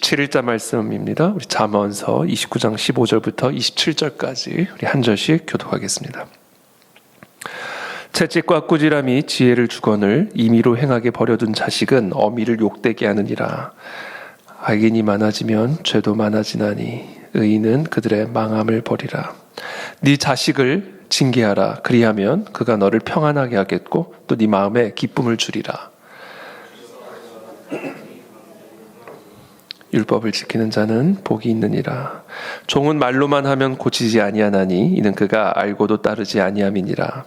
7일자 말씀입니다. 우리 잠언서 29장 15절부터 27절까지 우리 한 절씩 교독하겠습니다. 채찍과 꾸지람이 지혜를 주거늘 임의로 행하게 버려둔 자식은 어미를 욕되게 하느니라. 악인이 많아지면 죄도 많아지나니 의인은 그들의 망함을 버리라. 네 자식을 징계하라. 그리하면 그가 너를 평안하게 하겠고 또 네 마음에 기쁨을 주리라. 율법을 지키는 자는 복이 있느니라. 종은 말로만 하면 고치지 아니하나니 이는 그가 알고도 따르지 아니함이니라.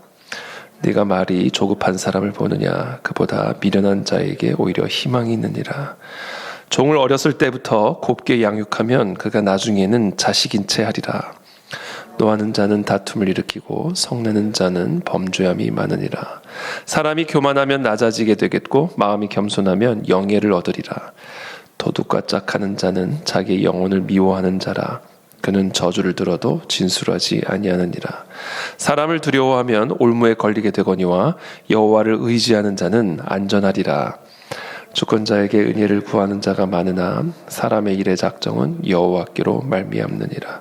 네가 말이 조급한 사람을 보느냐. 그보다 미련한 자에게 오히려 희망이 있느니라. 종을 어렸을 때부터 곱게 양육하면 그가 나중에는 자식인 채 하리라. 노하는 자는 다툼을 일으키고 성내는 자는 범죄함이 많으니라. 사람이 교만하면 낮아지게 되겠고 마음이 겸손하면 영예를 얻으리라. 도둑과 짝하는 자는 자기 영혼을 미워하는 자라. 그는 저주를 들어도 진술하지 아니하느니라. 사람을 두려워하면 올무에 걸리게 되거니와 여호와를 의지하는 자는 안전하리라. 주권자에게 은혜를 구하는 자가 많으나 사람의 일의 작정은 여호와께로 말미암느니라.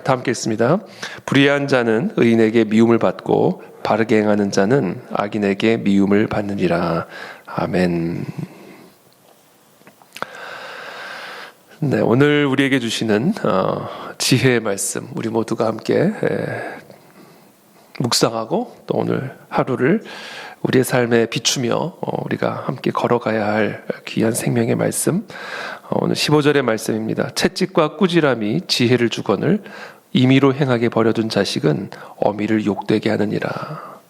다 함께 읽습니다. 불의한 자는 의인에게 미움을 받고 바르게 행하는 자는 악인에게 미움을 받느니라. 아멘. 네, 오늘 우리에게 주시는 지혜의 말씀, 우리 모두가 함께 묵상하고 또 오늘 하루를 우리의 삶에 비추며 우리가 함께 걸어가야 할 귀한 생명의 말씀, 오늘 15절의 말씀입니다. 채찍과 꾸지람이 지혜를 주거늘 임의로 행하게 버려둔 자식은 어미를 욕되게 하느니라.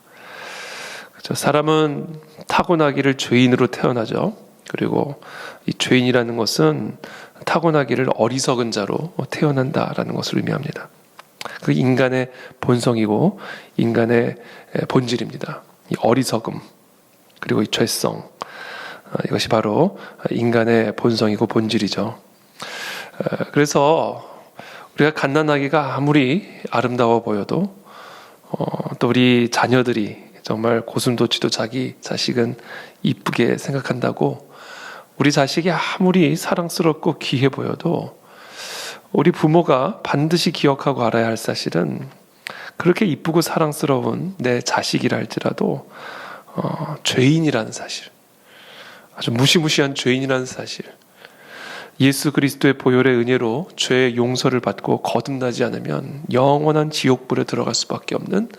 그렇죠? 사람은 타고나기를 죄인으로 태어나죠. 그리고 이 죄인이라는 것은 타고나기를 어리석은 자로 태어난다라는 것을 의미합니다. 그 인간의 본성이고 인간의 본질입니다. 이 어리석음 그리고 이 죄성, 이것이 바로 인간의 본성이고 본질이죠. 그래서 우리가 갓난아기가 아무리 아름다워 보여도 또 우리 자녀들이 정말 고슴도치도 자기 자식은 이쁘게 생각한다고 우리 자식이 아무리 사랑스럽고 귀해 보여도 우리 부모가 반드시 기억하고 알아야 할 사실은 그렇게 이쁘고 사랑스러운 내 자식이라 할지라도 죄인이라는 사실, 아주 무시무시한 죄인이라는 사실, 예수 그리스도의 보혈의 은혜로 죄의 용서를 받고 거듭나지 않으면 영원한 지옥불에 들어갈 수밖에 없는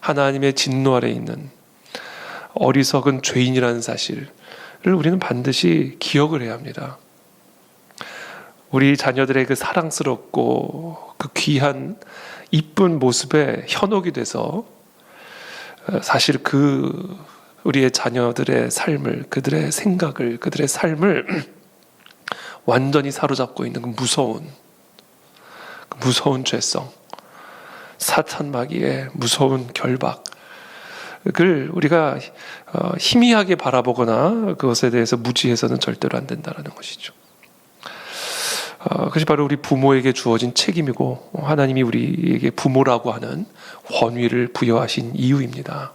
하나님의 진노 아래에 있는 어리석은 죄인이라는 사실을 우리는 반드시 기억을 해야 합니다. 우리 자녀들의 그 사랑스럽고 그 귀한 이쁜 모습에 현혹이 돼서 사실 우리의 자녀들의 삶을, 그들의 생각을, 그들의 삶을 완전히 사로잡고 있는 그 무서운 죄성, 사탄 마귀의 무서운 결박을 우리가 희미하게 바라보거나 그것에 대해서 무지해서는 절대로 안 된다는 것이죠. 그것이 바로 우리 부모에게 주어진 책임이고 하나님이 우리에게 부모라고 하는 권위를 부여하신 이유입니다.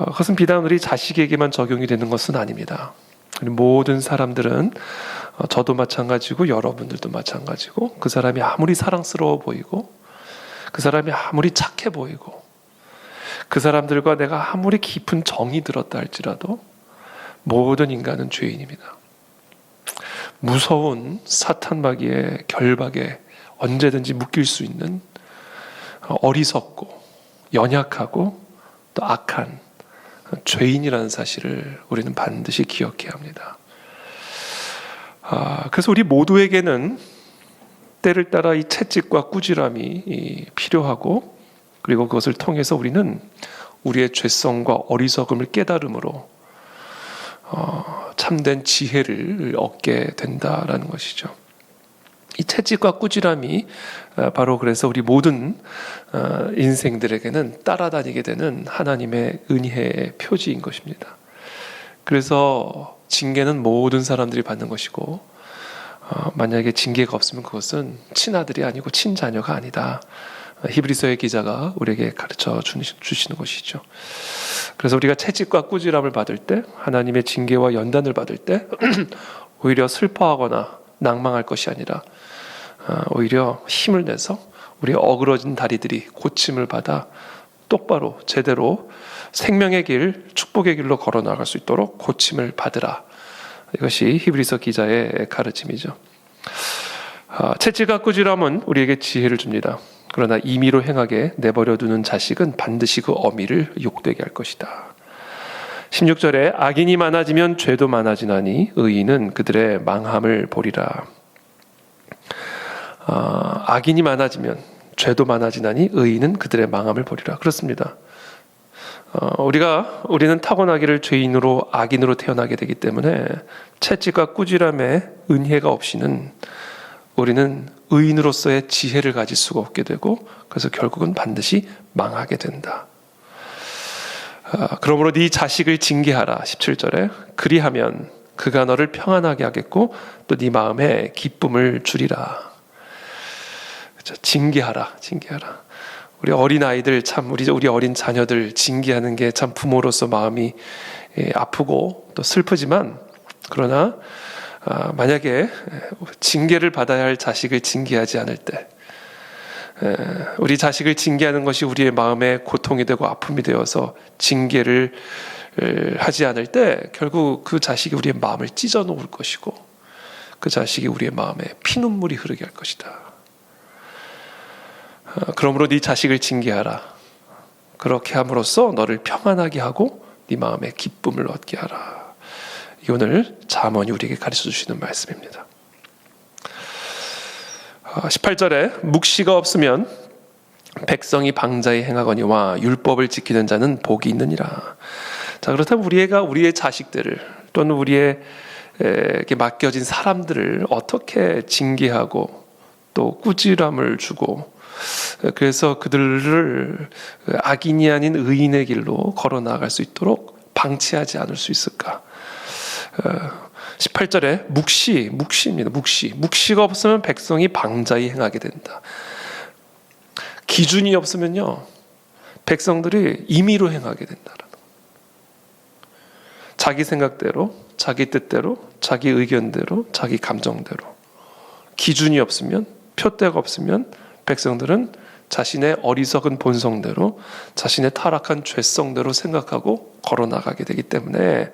그것은 비단 우리 자식에게만 적용이 되는 것은 아닙니다. 모든 사람들은 저도 마찬가지고 여러분들도 마찬가지고 그 사람이 아무리 사랑스러워 보이고 그 사람이 아무리 착해 보이고 그 사람들과 내가 아무리 깊은 정이 들었다 할지라도 모든 인간은 죄인입니다. 무서운 사탄 마귀의 결박에 언제든지 묶일 수 있는 어리석고 연약하고 또 악한 죄인이라는 사실을 우리는 반드시 기억해야 합니다. 그래서 우리 모두에게는 때를 따라 이 채찍과 꾸지람이 필요하고 그리고 그것을 통해서 우리는 우리의 죄성과 어리석음을 깨달음으로 참된 지혜를 얻게 된다라는 것이죠. 이 채찍과 꾸지람이 바로 그래서 우리 모든 인생들에게는 따라다니게 되는 하나님의 은혜의 표지인 것입니다. 그래서 징계는 모든 사람들이 받는 것이고 만약에 징계가 없으면 그것은 친아들이 아니고 친자녀가 아니다. 히브리서의 기자가 우리에게 가르쳐 주시는 것이죠. 그래서 우리가 채찍과 꾸지람을 받을 때, 하나님의 징계와 연단을 받을 때 오히려 슬퍼하거나 낭망할 것이 아니라 오히려 힘을 내서 우리의 어그러진 다리들이 고침을 받아 똑바로 제대로 생명의 길, 축복의 길로 걸어 나갈 수 있도록 고침을 받으라. 이것이 히브리서 기자의 가르침이죠. 채찍과 꾸지람은 우리에게 지혜를 줍니다. 그러나 임의로 행하게 내버려 두는 자식은 반드시 그 어미를 욕되게 할 것이다. 16절에 악인이 많아지면 죄도 많아지나니 의인은 그들의 망함을 보리라. 악인이 많아지면 죄도 많아지나니 의인은 그들의 망함을 보리라. 그렇습니다. 우리는 타고나기를 죄인으로 악인으로 태어나게 되기 때문에 채찍과 꾸지람의 은혜가 없이는 우리는 의인으로서의 지혜를 가질 수가 없게 되고 그래서 결국은 반드시 망하게 된다. 그러므로 네 자식을 징계하라. 17절에 그리하면 그가 너를 평안하게 하겠고 또 네 마음에 기쁨을 주리라. 그렇죠? 징계하라. 우리 어린 아이들 참 우리 어린 자녀들 징계하는 게 참 부모로서 마음이 아프고 또 슬프지만 그러나 만약에 징계를 받아야 할 자식을 징계하지 않을 때 우리 자식을 징계하는 것이 우리의 마음에 고통이 되고 아픔이 되어서 징계를 하지 않을 때 결국 그 자식이 우리의 마음을 찢어 놓을 것이고 그 자식이 우리의 마음에 피눈물이 흐르게 할 것이다. 그러므로 네 자식을 징계하라. 그렇게 함으로써 너를 평안하게 하고 네 마음에 기쁨을 얻게 하라. 이 오늘 잠언이 우리에게 가르쳐 주시는 말씀입니다. 18절에 묵시가 없으면 백성이 방자히 행하거니와 율법을 지키는 자는 복이 있느니라. 자, 그렇다면 우리의 자식들을 또는 우리에게 맡겨진 사람들을 어떻게 징계하고 또 꾸지람을 주고 그래서 그들을 악인이 아닌 의인의 길로 걸어 나갈 수 있도록 방치하지 않을 수 있을까? 18절에 묵시입니다. 묵시가 없으면 백성이 방자히 행하게 된다. 기준이 없으면요 백성들이 임의로 행하게 된다라는 거예요. 자기 생각대로, 자기 뜻대로, 자기 의견대로, 자기 감정대로 기준이 없으면, 표대가 없으면 백성들은 자신의 어리석은 본성대로, 자신의 타락한 죄성대로 생각하고 걸어나가게 되기 때문에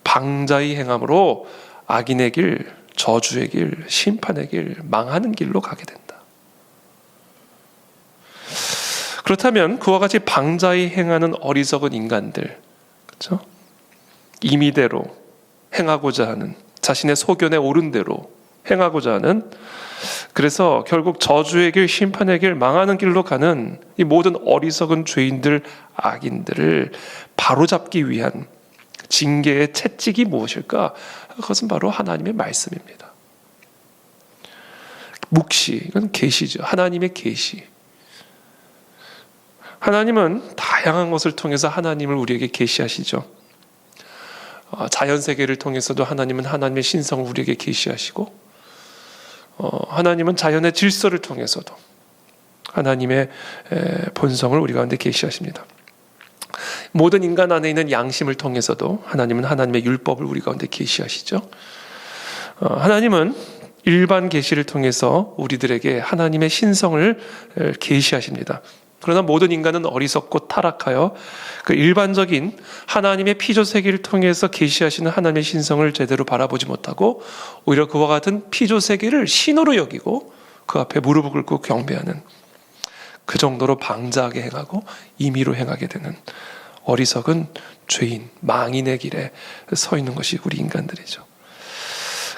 방자히 행함으로 악인의 길, 저주의 길, 심판의 길, 망하는 길로 가게 된다. 그렇다면 그와 같이 방자히 행하는 어리석은 인간들, 그렇죠? 임의대로 행하고자 하는, 자신의 소견에 옳은 대로 행하고자 하는, 그래서 결국 저주의 길, 심판의 길, 망하는 길로 가는 이 모든 어리석은 죄인들, 악인들을 바로잡기 위한 징계의 채찍이 무엇일까? 그것은 바로 하나님의 말씀입니다. 묵시, 이건 계시죠. 하나님의 계시. 하나님은 다양한 것을 통해서 하나님을 우리에게 계시하시죠. 자연 세계를 통해서도 하나님은 하나님의 신성을 우리에게 계시하시고, 하나님은 자연의 질서를 통해서도 하나님의 본성을 우리 가운데 계시하십니다. 모든 인간 안에 있는 양심을 통해서도 하나님은 하나님의 율법을 우리 가운데 계시하시죠. 하나님은 일반 계시를 통해서 우리들에게 하나님의 신성을 계시하십니다. 그러나 모든 인간은 어리석고 타락하여 그 일반적인 하나님의 피조세계를 통해서 계시하시는 하나님의 신성을 제대로 바라보지 못하고 오히려 그와 같은 피조세계를 신으로 여기고 그 앞에 무릎을 꿇고 경배하는, 그 정도로 방자하게 행하고 임의로 행하게 되는 어리석은 죄인, 망인의 길에 서 있는 것이 우리 인간들이죠.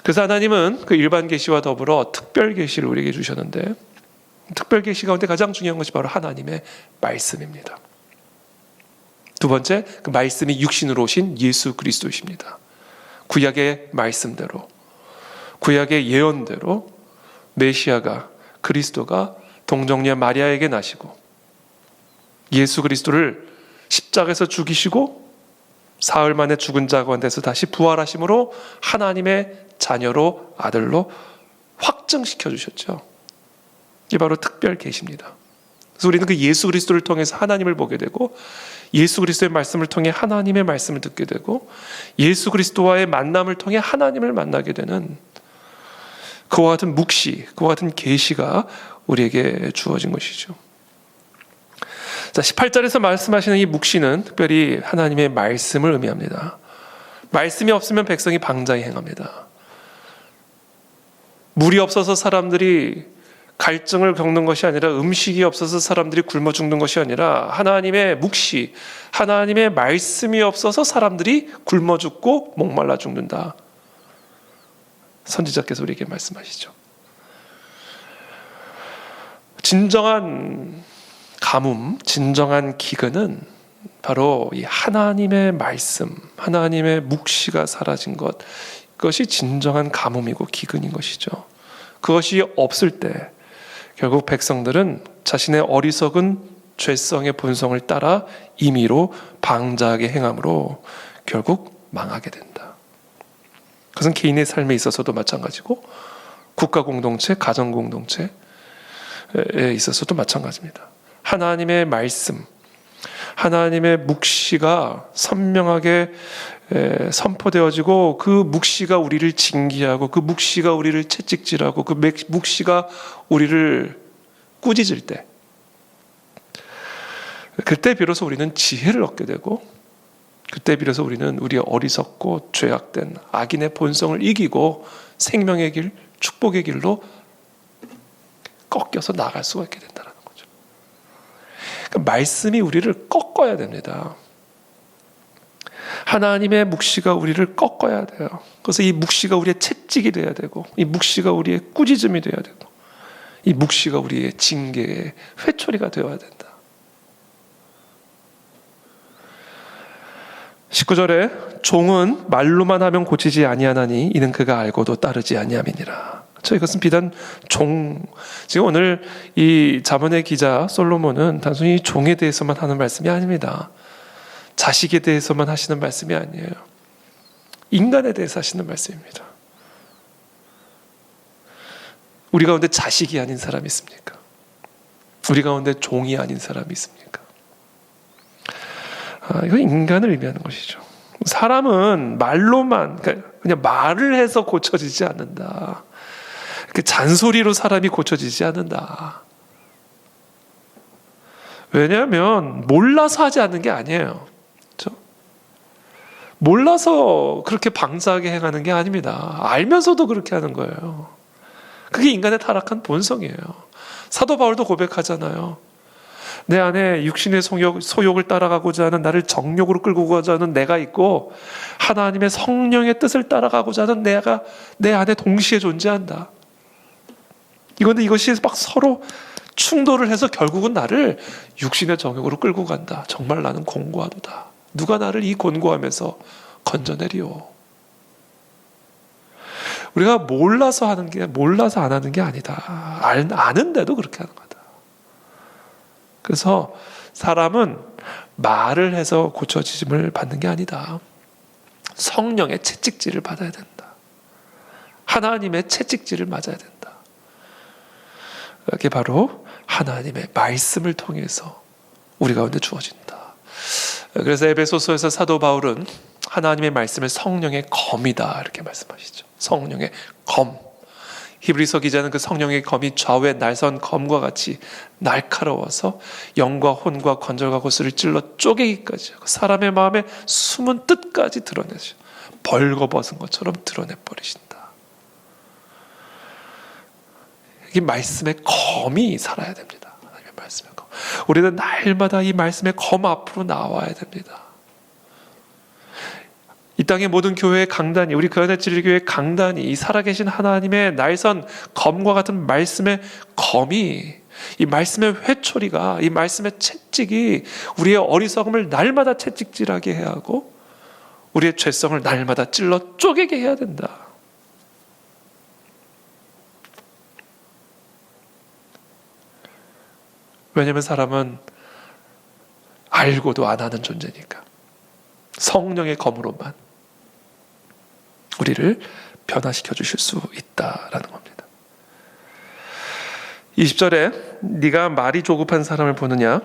그래서 하나님은 그 일반 계시와 더불어 특별 계시를 우리에게 주셨는데, 특별 계시 가운데 가장 중요한 것이 바로 하나님의 말씀입니다. 두 번째, 그 말씀이 육신으로 오신 예수 그리스도이십니다. 구약의 말씀대로, 구약의 예언대로 메시아가, 그리스도가 동정녀 마리아에게 나시고 예수 그리스도를 십자가에서 죽이시고 사흘 만에 죽은 자 가운데서 다시 부활하심으로 하나님의 자녀로, 아들로 확증시켜 주셨죠. 이게 바로 특별 계시입니다. 그래서 우리는 그 예수 그리스도를 통해서 하나님을 보게 되고, 예수 그리스도의 말씀을 통해 하나님의 말씀을 듣게 되고, 예수 그리스도와의 만남을 통해 하나님을 만나게 되는 그와 같은 묵시, 그와 같은 계시가 우리에게 주어진 것이죠. 자, 18절에서 말씀하시는 이 묵시는 특별히 하나님의 말씀을 의미합니다. 말씀이 없으면 백성이 방자히 행합니다. 물이 없어서 사람들이 갈증을 겪는 것이 아니라, 음식이 없어서 사람들이 굶어 죽는 것이 아니라, 하나님의 묵시, 하나님의 말씀이 없어서 사람들이 굶어 죽고 목말라 죽는다. 선지자께서 우리에게 말씀하시죠. 진정한 가뭄, 진정한 기근은 바로 이 하나님의 말씀, 하나님의 묵시가 사라진 것, 그것이 진정한 가뭄이고 기근인 것이죠. 그것이 없을 때 결국 백성들은 자신의 어리석은 죄성의 본성을 따라 임의로 방자하게 행함으로 결국 망하게 된다. 그것은 개인의 삶에 있어서도 마찬가지고, 국가 공동체, 가정 공동체에 있어서도 마찬가지입니다. 하나님의 말씀, 하나님의 묵시가 선명하게 선포되어지고, 그 묵시가 우리를 징계하고, 그 묵시가 우리를 채찍질하고, 그 묵시가 우리를 꾸짖을 때, 그때 비로소 우리는 지혜를 얻게 되고, 그때 비로소 우리는 우리의 어리석고 죄악된 악인의 본성을 이기고 생명의 길, 축복의 길로 꺾여서 나갈 수가 있게 된다는 거죠. 그러니까 말씀이 우리를 꺾어야 됩니다. 하나님의 묵시가 우리를 꺾어야 돼요. 그래서 이 묵시가 우리의 채찍이 돼야 되고, 이 묵시가 우리의 꾸짖음이 돼야 되고, 이 묵시가 우리의 징계의 회초리가 되어야 된다. 19절에 종은 말로만 하면 고치지 아니하나니 이는 그가 알고도 따르지 아니함이니라. 이것은 비단 지금 오늘 이 잠언의 기자 솔로몬은 단순히 종에 대해서만 하는 말씀이 아닙니다. 자식에 대해서만 하시는 말씀이 아니에요. 인간에 대해서 하시는 말씀입니다. 우리 가운데 자식이 아닌 사람이 있습니까? 우리 가운데 종이 아닌 사람이 있습니까? 이건 인간을 의미하는 것이죠. 사람은 말로만, 그냥 말을 해서 고쳐지지 않는다. 잔소리로 사람이 고쳐지지 않는다. 왜냐하면 몰라서 하지 않는 게 아니에요. 그렇죠? 몰라서 그렇게 방자하게 행하는 게 아닙니다. 알면서도 그렇게 하는 거예요. 그게 인간의 타락한 본성이에요. 사도 바울도 고백하잖아요. 내 안에 육신의 소욕을 따라가고자 하는, 나를 정욕으로 끌고 가고자 하는 내가 있고, 하나님의 성령의 뜻을 따라가고자 하는 내가 내 안에 동시에 존재한다. 이건데 이것이 막 서로 충돌을 해서 결국은 나를 육신의 정욕으로 끌고 간다. 정말 나는 곤고하도다. 누가 나를 이 곤고함에서 건져내리오. 우리가 몰라서 안 하는 게 아니다. 아는데도 그렇게 하는 거다. 그래서 사람은 말을 해서 고쳐짐을 받는 게 아니다. 성령의 채찍질을 받아야 된다. 하나님의 채찍질을 맞아야 된다. 그게 바로 하나님의 말씀을 통해서 우리 가운데 주어진다. 그래서 에베소서에서 사도 바울은 하나님의 말씀을 성령의 검이다 이렇게 말씀하시죠. 성령의 검. 히브리서 기자는 그 성령의 검이 좌우의 날선 검과 같이 날카로워서 영과 혼과 관절과 고슬을 찔러 쪼개기까지 하고 사람의 마음에 숨은 뜻까지 드러내죠. 벌거벗은 것처럼 드러내버리신다. 이 말씀의 검이 살아야 됩니다. 하나님의 말씀의 검. 우리는 날마다 이 말씀의 검 앞으로 나와야 됩니다. 이 땅의 모든 교회의 강단이, 우리 그안의 진리교회의 강단이 이 살아계신 하나님의 날선 검과 같은 말씀의 검이, 이 말씀의 회초리가, 이 말씀의 채찍이 우리의 어리석음을 날마다 채찍질하게 해야 하고 우리의 죄성을 날마다 찔러 쪼개게 해야 된다. 왜냐하면 사람은 알고도 안 하는 존재니까. 성령의 검으로만 우리를 변화시켜 주실 수 있다라는 겁니다. 20절에 네가 말이 조급한 사람을 보느냐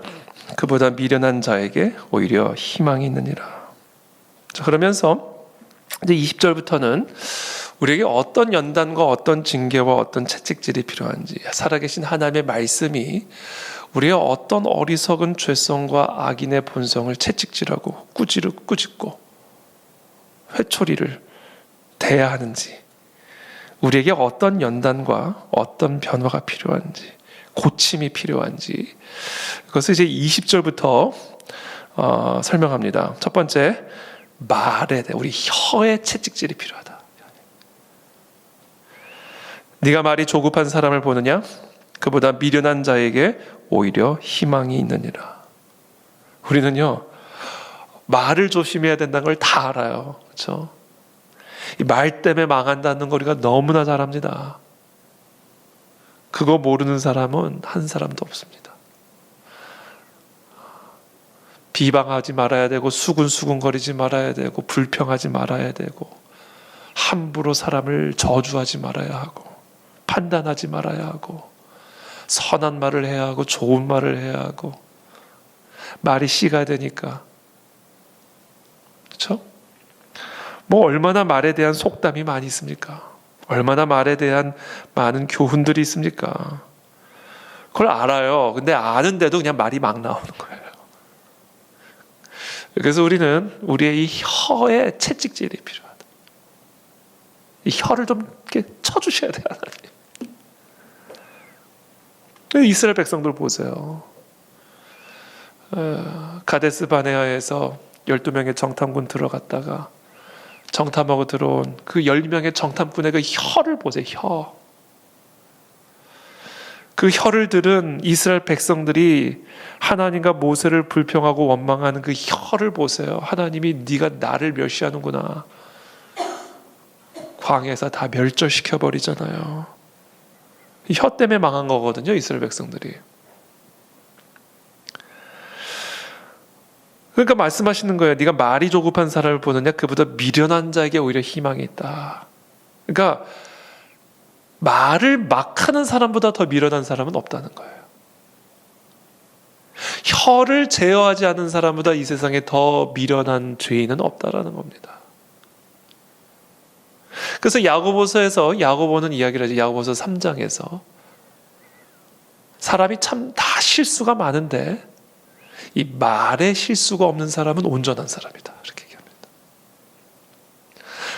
그보다 미련한 자에게 오히려 희망이 있느니라. 자, 그러면서 이제 20절부터는 우리에게 어떤 연단과 어떤 징계와 어떤 채찍질이 필요한지, 살아계신 하나님의 말씀이 우리의 어떤 어리석은 죄성과 악인의 본성을 채찍질하고 꾸짖고 회초리를 대야 하는지, 우리에게 어떤 연단과 어떤 변화가 필요한지, 고침이 필요한지, 그것을 이제 20절부터 설명합니다. 첫 번째, 말에 대해 우리 혀의 채찍질이 필요하다. 네가 말이 조급한 사람을 보느냐 그보다 미련한 자에게 오히려 희망이 있느니라. 우리는요, 말을 조심해야 된다는 걸 다 알아요. 그렇죠? 이 말 때문에 망한다는 걸 우리가 너무나 잘 압니다. 그거 모르는 사람은 한 사람도 없습니다. 비방하지 말아야 되고, 수군수군거리지 말아야 되고, 불평하지 말아야 되고, 함부로 사람을 저주하지 말아야 하고, 판단하지 말아야 하고, 선한 말을 해야 하고, 좋은 말을 해야 하고, 말이 씨가 되니까. 그렇죠? 뭐 얼마나 말에 대한 속담이 많이 있습니까? 얼마나 말에 대한 많은 교훈들이 있습니까? 그걸 알아요. 근데 아는데도 그냥 말이 막 나오는 거예요. 그래서 우리는 우리의 이 혀에 채찍질이 필요하다. 이 혀를 좀 이렇게 쳐주셔야 돼요, 하나님. 이스라엘 백성들 보세요. 가데스 바네아에서 12명의 정탐군 들어갔다가 정탐하고 들어온 그 10명의 정탐꾼의 그 혀를 보세요. 혀. 그 혀를 들은 이스라엘 백성들이 하나님과 모세를 불평하고 원망하는 그 혀를 보세요. 하나님이 네가 나를 멸시하는구나. 광야에서 다 멸절시켜버리잖아요. 혀 때문에 망한 거거든요, 이스라엘 백성들이. 그러니까 말씀하시는 거예요. 네가 말이 조급한 사람을 보느냐 그보다 미련한 자에게 오히려 희망이 있다. 그러니까 말을 막 하는 사람보다 더 미련한 사람은 없다는 거예요. 혀를 제어하지 않은 사람보다 이 세상에 더 미련한 죄인은 없다라는 겁니다. 그래서 야고보서에서 야고보는 이야기를 하죠. 야고보서 3장에서 사람이 참 다 실수가 많은데 이 말에 실수가 없는 사람은 온전한 사람이다. 이렇게 얘기합니다.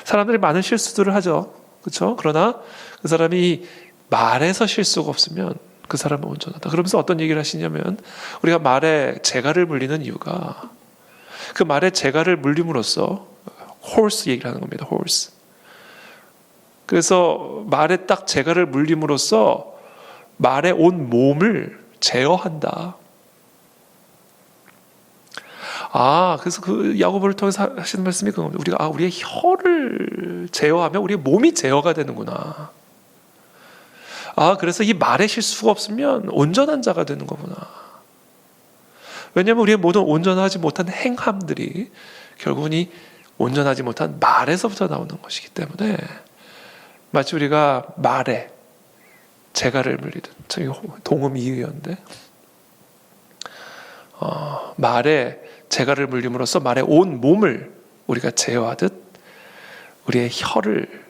사람들이 많은 실수들을 하죠. 그렇죠? 그러나 그 사람이 말에서 실수가 없으면 그 사람은 온전하다. 그러면서 어떤 얘기를 하시냐면 우리가 말에 재갈을 물리는 이유가 그 말에 재갈을 물림으로써 horse 얘기를 하는 겁니다. horse. 그래서 말에 딱 재갈을 물림으로써 말의 온 몸을 제어한다. 그래서 그 야고보를 통해서 하시는 말씀이 그겁니다. 우리가 우리의 혀를 제어하면 우리의 몸이 제어가 되는구나. 그래서 이 말에 실수가 없으면 온전한 자가 되는 거구나. 왜냐하면 우리의 모든 온전하지 못한 행함들이 결국은 이 온전하지 못한 말에서부터 나오는 것이기 때문에 마치 우리가 말에 재갈을 물리듯, 저기 동음 이의어인데 말에 재갈을 물림으로써 말의 온 몸을 우리가 제어하듯 우리의 혀를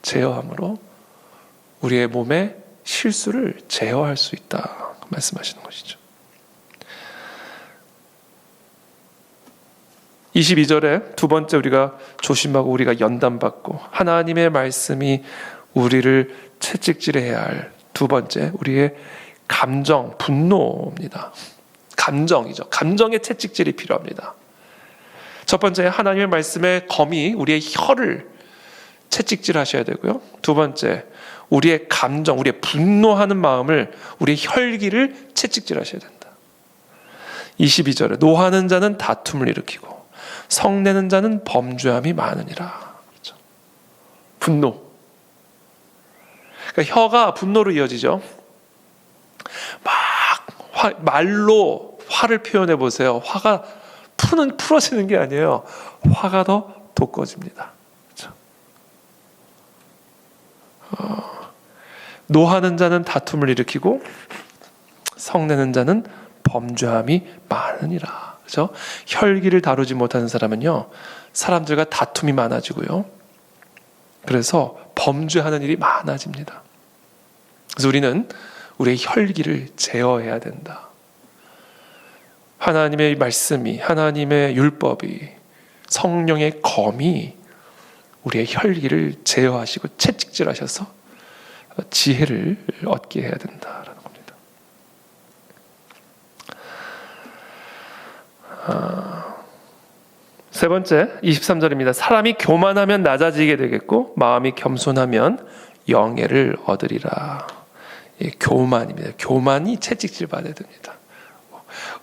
제어함으로 우리의 몸의 실수를 제어할 수 있다 말씀하시는 것이죠. 22절에 두 번째 우리가 조심하고 우리가 연단받고 하나님의 말씀이 우리를 채찍질해야 할 두 번째 우리의 감정, 분노입니다. 감정이죠. 감정의 채찍질이 필요합니다. 첫 번째 하나님의 말씀의 검이 우리의 혀를 채찍질하셔야 되고요. 두 번째 우리의 감정, 우리의 분노하는 마음을 우리의 혈기를 채찍질하셔야 된다. 22절에 노하는 자는 다툼을 일으키고 성내는 자는 범죄함이 많으니라. 그렇죠? 분노. 그러니까 혀가 분노로 이어지죠. 말로 화를 표현해 보세요. 화가 풀어지는 게 아니에요. 화가 더 돋궈집니다. 그렇죠? 노하는 자는 다툼을 일으키고 성내는 자는 범죄함이 많으니라. 그렇죠? 혈기를 다루지 못하는 사람은요, 사람들과 다툼이 많아지고요, 그래서 범죄하는 일이 많아집니다. 그래서 우리는 우리의 혈기를 제어해야 된다. 하나님의 말씀이, 하나님의 율법이, 성령의 검이 우리의 혈기를 제어하시고 채찍질하셔서 지혜를 얻게 해야 된다라는 겁니다. 세 번째, 23절입니다. 사람이 교만하면 낮아지게 되겠고 마음이 겸손하면 영예를 얻으리라. 교만입니다. 교만이 채찍질 받아야 됩니다.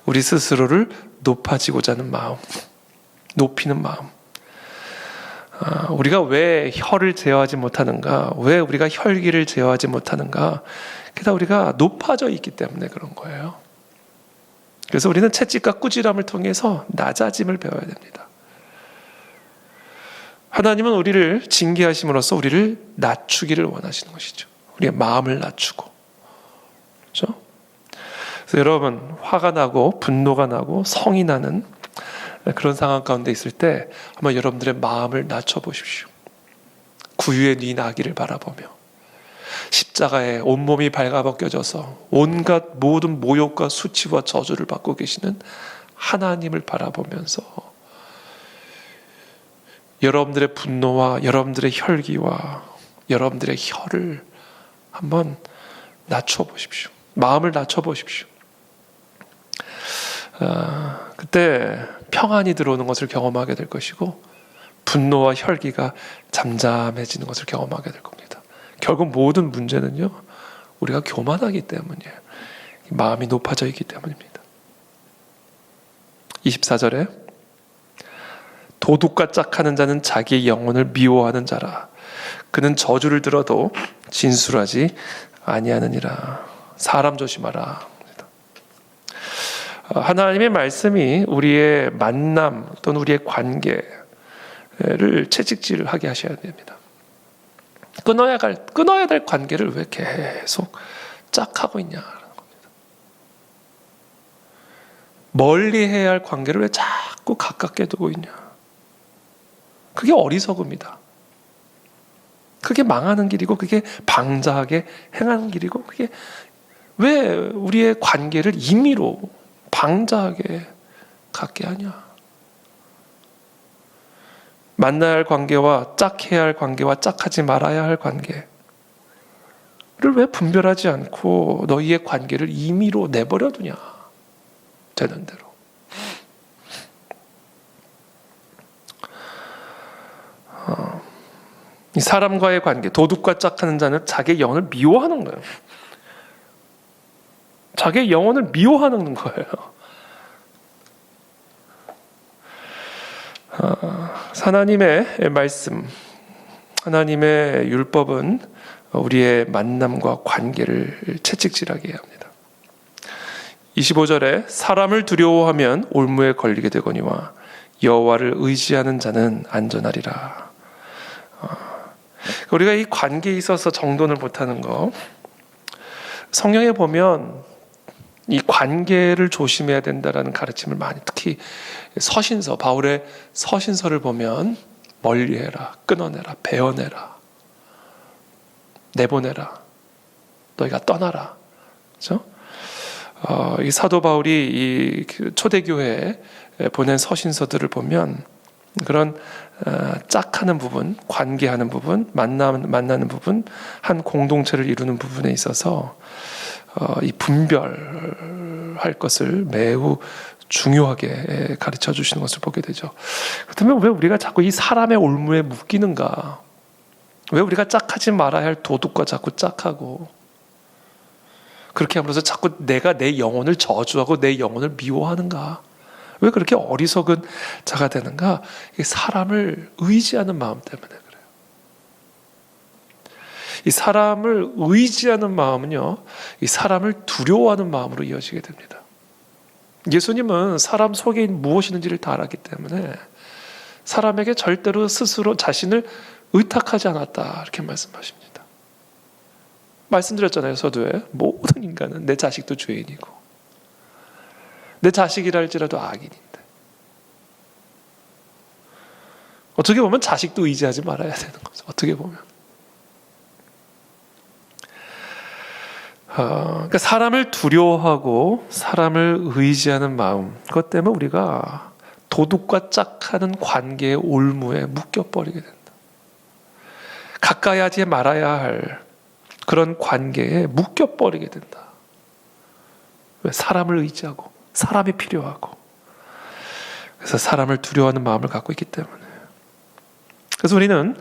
우리 스스로를 높아지고자 하는 마음, 높이는 마음. 우리가 왜 혀를 제어하지 못하는가? 왜 우리가 혈기를 제어하지 못하는가? 그다 우리가 높아져 있기 때문에 그런 거예요. 그래서 우리는 채찍과 꾸지람을 통해서 낮아짐을 배워야 됩니다. 하나님은 우리를 징계하심으로써 우리를 낮추기를 원하시는 것이죠. 우리의 마음을 낮추고. 그렇죠? 그래서 여러분, 화가 나고 분노가 나고 성이 나는 그런 상황 가운데 있을 때 한번 여러분들의 마음을 낮춰보십시오. 구유의 네 나기를 바라보며 십자가에 온몸이 발가벗겨져서 온갖 모든 모욕과 수치와 저주를 받고 계시는 하나님을 바라보면서 여러분들의 분노와 여러분들의 혈기와 여러분들의 혀를 한번 낮춰보십시오. 마음을 낮춰보십시오. 그때 평안이 들어오는 것을 경험하게 될 것이고 분노와 혈기가 잠잠해지는 것을 경험하게 될 겁니다. 결국 모든 문제는요, 우리가 교만하기 때문이에요. 마음이 높아져 있기 때문입니다. 24절에 도둑과 짝하는 자는 자기의 영혼을 미워하는 자라. 그는 저주를 들어도 진술하지 아니하느니라. 사람 조심하라. 하나님의 말씀이 우리의 만남 또는 우리의 관계를 채찍질하게 하셔야 됩니다. 끊어야 될 관계를 왜 계속 짝하고 있냐는 겁니다. 멀리 해야 할 관계를 왜 자꾸 가깝게 두고 있냐. 그게 어리석음이다. 그게 망하는 길이고 그게 방자하게 행하는 길이고 그게 왜 우리의 관계를 임의로 방자하게 갖게 하냐. 만나야 할 관계와 짝해야 할 관계와 짝하지 말아야 할 관계를 왜 분별하지 않고 너희의 관계를 임의로 내버려 두냐. 되는 대로. 이 사람과의 관계, 도둑과 짝하는 자는 자기의 영혼을 미워하는 거예요. 자기의 영혼을 미워하는 거예요. 하나님의 말씀, 하나님의 율법은 우리의 만남과 관계를 채찍질하게 해야 합니다. 25절에 사람을 두려워하면 올무에 걸리게 되거니와 여호와를 의지하는 자는 안전하리라. 우리가 이 관계에 있어서 정돈을 못하는 거, 성경에 보면 이 관계를 조심해야 된다라는 가르침을 많이, 특히 서신서, 바울의 서신서를 보면 멀리해라, 끊어내라, 베어내라, 내보내라, 너희가 떠나라. 그렇죠? 이 사도 바울이 이 초대교회에 보낸 서신서들을 보면 그런 짝하는 부분, 관계하는 부분, 만나는 부분, 한 공동체를 이루는 부분에 있어서 이 분별할 것을 매우 중요하게 가르쳐 주시는 것을 보게 되죠. 그렇다면 왜 우리가 자꾸 이 사람의 올무에 묶이는가? 왜 우리가 짝하지 말아야 할 도둑과 자꾸 짝하고 그렇게 함으로써 자꾸 내가 내 영혼을 저주하고 내 영혼을 미워하는가? 왜 그렇게 어리석은 자가 되는가? 이게 사람을 의지하는 마음 때문에 그래요. 이 사람을 의지하는 마음은요, 이 사람을 두려워하는 마음으로 이어지게 됩니다. 예수님은 사람 속에 무엇이 있는지를 다 알았기 때문에 사람에게 절대로 스스로 자신을 의탁하지 않았다, 이렇게 말씀하십니다. 말씀드렸잖아요. 서두에 모든 인간은 내 자식도 죄인이고 내 자식이라 할지라도 악인인데 어떻게 보면 자식도 의지하지 말아야 되는 거죠. 어떻게 보면 그러니까 사람을 두려워하고 사람을 의지하는 마음, 그것 때문에 우리가 도둑과 짝하는 관계의 올무에 묶여버리게 된다. 가까이 하지 말아야 할 그런 관계에 묶여버리게 된다. 왜? 사람을 의지하고 사람이 필요하고 그래서 사람을 두려워하는 마음을 갖고 있기 때문에. 그래서 우리는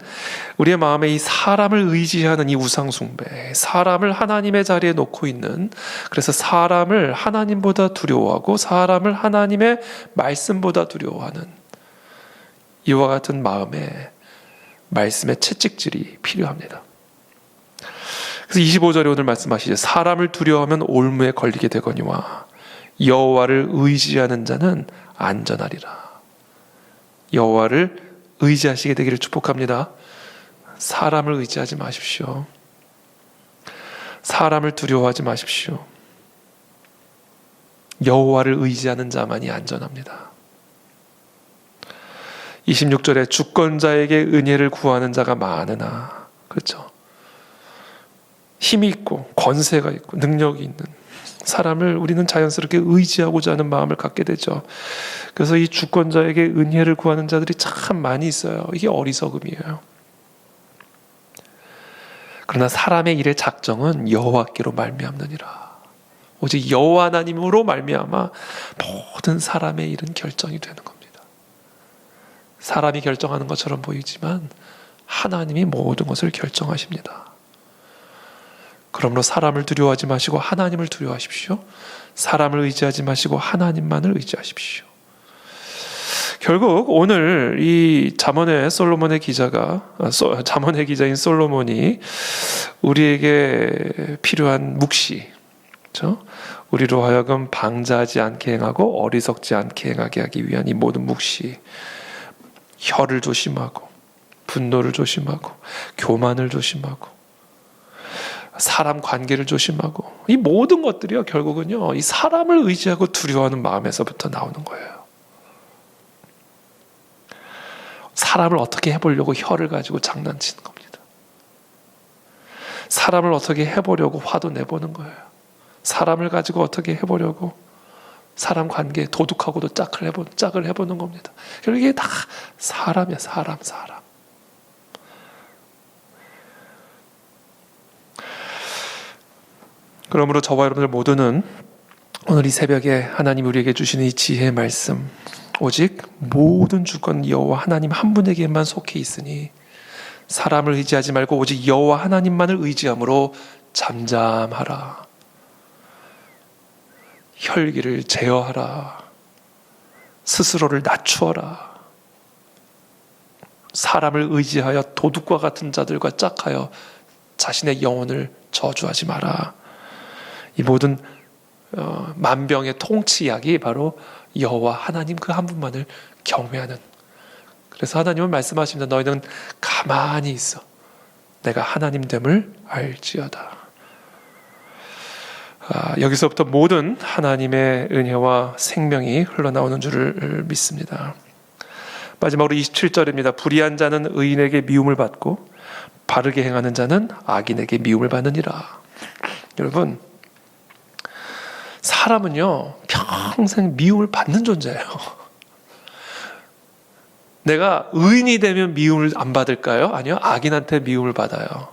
우리의 마음에 이 사람을 의지하는 이 우상숭배, 사람을 하나님의 자리에 놓고 있는, 그래서 사람을 하나님보다 두려워하고 사람을 하나님의 말씀보다 두려워하는 이와 같은 마음에 말씀의 채찍질이 필요합니다. 그래서 25절에 오늘 말씀하시죠. 사람을 두려워하면 올무에 걸리게 되거니와 여호와를 의지하는 자는 안전하리라. 여호와를 의지하시게 되기를 축복합니다. 사람을 의지하지 마십시오. 사람을 두려워하지 마십시오. 여호와를 의지하는 자만이 안전합니다. 26절에 주권자에게 은혜를 구하는 자가 많으나, 그렇죠? 힘이 있고 권세가 있고 능력이 있는 사람을 우리는 자연스럽게 의지하고자 하는 마음을 갖게 되죠. 그래서 이 주권자에게 은혜를 구하는 자들이 참 많이 있어요. 이게 어리석음이에요. 그러나 사람의 일의 작정은 여호와께로 말미암느니라. 오직 여호와 하나님으로 말미암아 모든 사람의 일은 결정이 되는 겁니다. 사람이 결정하는 것처럼 보이지만 하나님이 모든 것을 결정하십니다. 그러므로 사람을 두려워하지 마시고 하나님을 두려워하십시오. 사람을 의지하지 마시고 하나님만을 의지하십시오. 결국 오늘 이 잠언의 기자인 솔로몬이 우리에게 필요한 묵시, 그렇죠? 우리로 하여금 방자하지 않게 행하고 어리석지 않게 행하게 하기 위한 이 모든 묵시, 혀를 조심하고 분노를 조심하고 교만을 조심하고 사람 관계를 조심하고, 이 모든 것들이요 결국은요 이 사람을 의지하고 두려워하는 마음에서부터 나오는 거예요. 사람을 어떻게 해보려고 혀를 가지고 장난치는 겁니다. 사람을 어떻게 해보려고 화도 내보는 거예요. 사람을 가지고 어떻게 해보려고 사람 관계에 도둑하고도 짝을 해보는 겁니다. 결국 이게 다 사람이야. 사람. 그러므로 저와 여러분들 모두는 오늘 이 새벽에 하나님 우리에게 주시는 이 지혜의 말씀, 오직 모든 주권 여호와 하나님 한 분에게만 속해 있으니 사람을 의지하지 말고 오직 여호와 하나님만을 의지함으로 잠잠하라. 혈기를 제어하라. 스스로를 낮추어라. 사람을 의지하여 도둑과 같은 자들과 짝하여 자신의 영혼을 저주하지 마라. 이 모든 만병의 통치약이 바로 여호와 하나님 그 한 분만을 경외하는. 그래서 하나님은 말씀하십니다. 너희는 가만히 있어. 내가 하나님됨을 알지어다. 여기서부터 모든 하나님의 은혜와 생명이 흘러나오는 줄을 믿습니다. 마지막으로 27절입니다. 불의한 자는 의인에게 미움을 받고 바르게 행하는 자는 악인에게 미움을 받느니라. 여러분, 사람은요 평생 미움을 받는 존재예요. 내가 의인이 되면 미움을 안 받을까요? 아니요, 악인한테 미움을 받아요.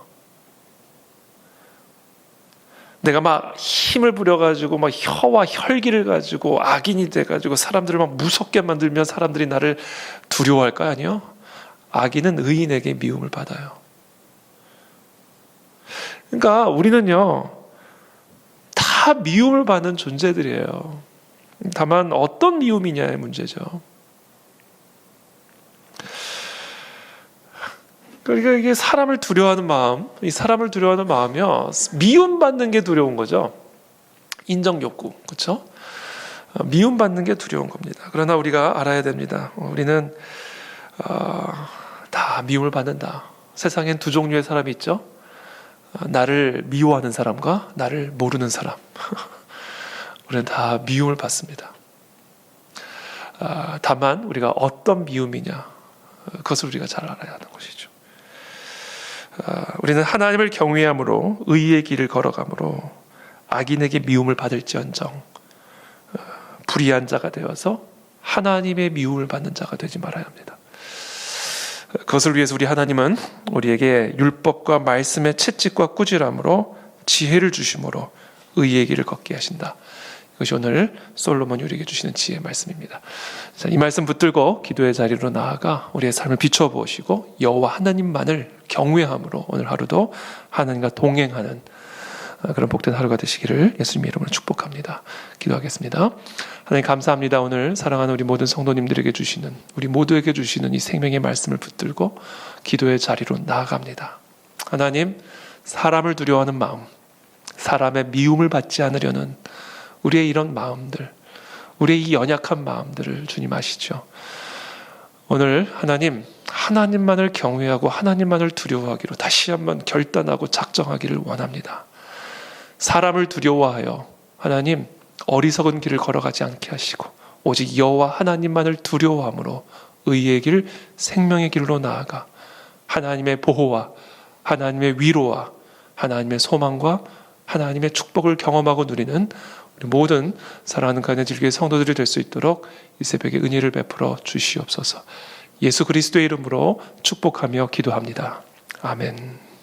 내가 막 힘을 부려가지고 막 혀와 혈기를 가지고 악인이 돼가지고 사람들을 막 무섭게 만들면 사람들이 나를 두려워할까요? 아니요, 악인은 의인에게 미움을 받아요. 그러니까 우리는요 다 미움을 받는 존재들이에요. 다만 어떤 미움이냐의 문제죠. 그러니까 이게 사람을 두려워하는 마음, 이 사람을 두려워하는 마음이요 미움받는 게 두려운 거죠. 인정 욕구, 그렇죠? 미움받는 게 두려운 겁니다. 그러나 우리가 알아야 됩니다. 우리는 다 미움을 받는다. 세상엔 두 종류의 사람이 있죠. 나를 미워하는 사람과 나를 모르는 사람, 우리는 다 미움을 받습니다. 다만 우리가 어떤 미움이냐, 그것을 우리가 잘 알아야 하는 것이죠. 우리는 하나님을 경외함으로 의의 길을 걸어가므로 악인에게 미움을 받을지언정 불의한 자가 되어서 하나님의 미움을 받는 자가 되지 말아야 합니다. 그것을 위해서 우리 하나님은 우리에게 율법과 말씀의 채찍과 꾸지람으로 지혜를 주심으로 의의 길을 걷게 하신다. 이것이 오늘 솔로몬이 우리에게 주시는 지혜의 말씀입니다. 자, 이 말씀 붙들고 기도의 자리로 나아가 우리의 삶을 비춰보시고 여호와 하나님만을 경외함으로 오늘 하루도 하나님과 동행하는 그런 복된 하루가 되시기를 예수님의 이름으로 축복합니다. 기도하겠습니다. 하나님 감사합니다. 오늘 사랑하는 우리 모든 성도님들에게 주시는, 우리 모두에게 주시는 이 생명의 말씀을 붙들고 기도의 자리로 나아갑니다. 하나님, 사람을 두려워하는 마음, 사람의 미움을 받지 않으려는 우리의 이런 마음들, 우리의 이 연약한 마음들을 주님 아시죠? 오늘 하나님, 하나님만을 경외하고 하나님만을 두려워하기로 다시 한번 결단하고 작정하기를 원합니다. 사람을 두려워하여 하나님 어리석은 길을 걸어가지 않게 하시고 오직 여호와 하나님만을 두려워함으로 의의 길, 생명의 길로 나아가 하나님의 보호와 하나님의 위로와 하나님의 소망과 하나님의 축복을 경험하고 누리는 우리 모든 사랑하는 가는 즐기의 성도들이 될 수 있도록 이 새벽에 은혜를 베풀어 주시옵소서. 예수 그리스도의 이름으로 축복하며 기도합니다. 아멘.